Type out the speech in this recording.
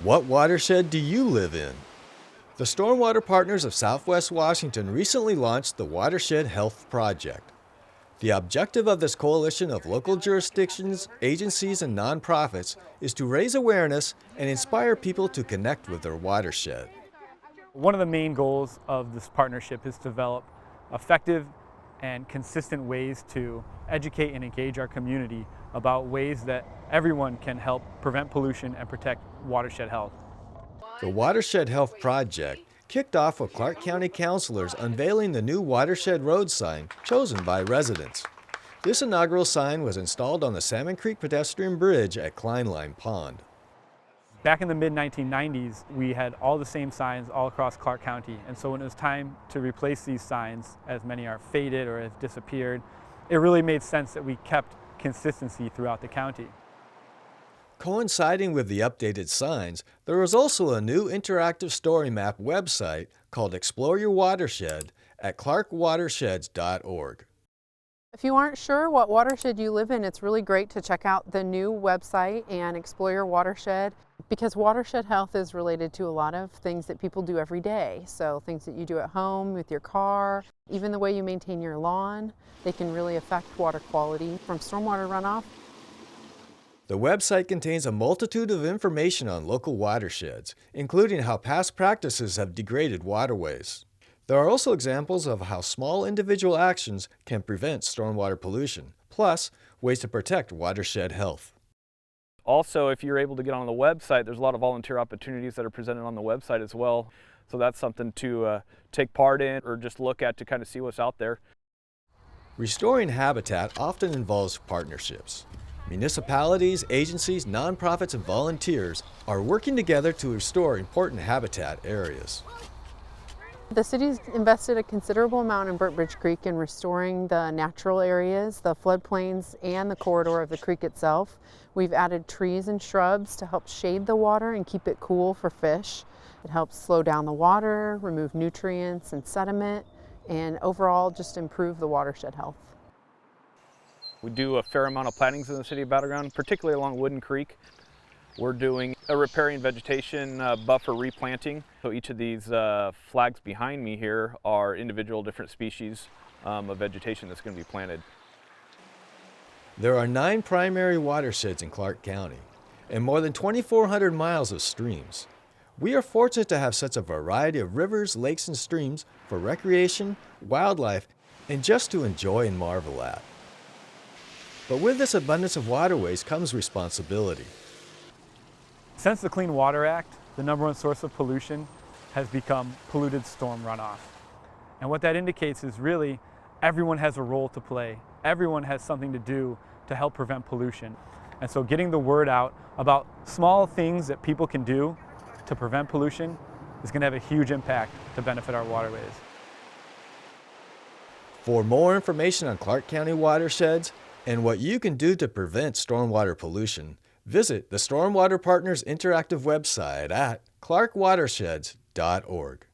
What watershed do you live in? The Stormwater Partners of Southwest Washington recently launched the Watershed Health Project. The objective of this coalition of local jurisdictions, agencies, and nonprofits is to raise awareness and inspire people to connect with their watershed. One of the main goals of this partnership is to develop effective and consistent ways to educate and engage our community about ways that everyone can help prevent pollution and protect watershed health. The Watershed Health Project kicked off with Clark County councilors unveiling the new Watershed road sign chosen by residents. This inaugural sign was installed on the Salmon Creek pedestrian bridge at Kleinline Pond. Back in the mid-1990s, we had all the same signs all across Clark County, and so when it was time to replace these signs, as many are faded or have disappeared, it really made sense that we kept consistency throughout the county. Coinciding with the updated signs, there was also a new interactive story map website called Explore Your Watershed at clarkwatersheds.org. If you aren't sure what watershed you live in, it's really great to check out the new website and explore your watershed, because watershed health is related to a lot of things that people do every day. So things that you do at home with your car, even the way you maintain your lawn, they can really affect water quality from stormwater runoff. The website contains a multitude of information on local watersheds, including how past practices have degraded waterways. There are also examples of how small individual actions can prevent stormwater pollution, plus ways to protect watershed health. Also, if you're able to get on the website, there's a lot of volunteer opportunities that are presented on the website as well. So that's something to take part in or just look at to kind of see what's out there. Restoring habitat often involves partnerships. Municipalities, agencies, nonprofits, and volunteers are working together to restore important habitat areas. The city's invested a considerable amount in Burnt Bridge Creek in restoring the natural areas, the floodplains, and the corridor of the creek itself. We've added trees and shrubs to help shade the water and keep it cool for fish. It helps slow down the water, remove nutrients and sediment, and overall just improve the watershed health. We do a fair amount of plantings in the city of Battleground, particularly along Wooden Creek. We're doing a riparian vegetation buffer replanting. So each of these flags behind me here are individual different species of vegetation that's going to be planted. There are 9 primary watersheds in Clark County and more than 2,400 miles of streams. We are fortunate to have such a variety of rivers, lakes, and streams for recreation, wildlife, and just to enjoy and marvel at. But with this abundance of waterways comes responsibility. Since the Clean Water Act, the #1 source of pollution has become polluted storm runoff. And what that indicates is really everyone has a role to play. Everyone has something to do to help prevent pollution. And so getting the word out about small things that people can do to prevent pollution is going to have a huge impact to benefit our waterways. For more information on Clark County watersheds and what you can do to prevent stormwater pollution, visit the Stormwater Partners interactive website at clarkwatersheds.org.